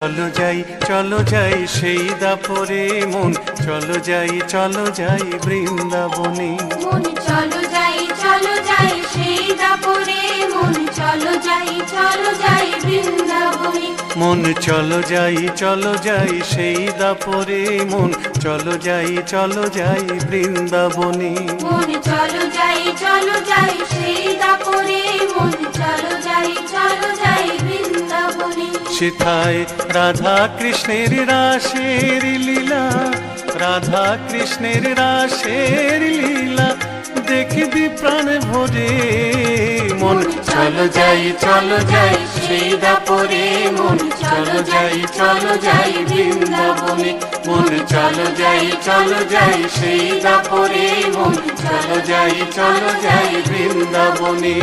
চলো যাই সেই দাপরে মন, চলো যাই বৃন্দাবনে। মন চলো যাই সেই দাপরে মন, চলো যাই বৃন্দাবনে। মন চলো যাই সেই দাপরে মন, চলো যাই বৃন্দাবনে। মন চলো যাই সেই দাপরে মন, চলো যাই বৃন্দাবনে। সেথায় রাধা কৃষ্ণের রাসের লীলা, রাধা কৃষ্ণের রাসের লীলা দেখবি প্রাণ ভরে। মন চলো যাই সেই দাপরে মন, চলো যাই বৃন্দাবনে। মন চলো যাই সেই দাপরে মন, চলো যাই বৃন্দাবনে।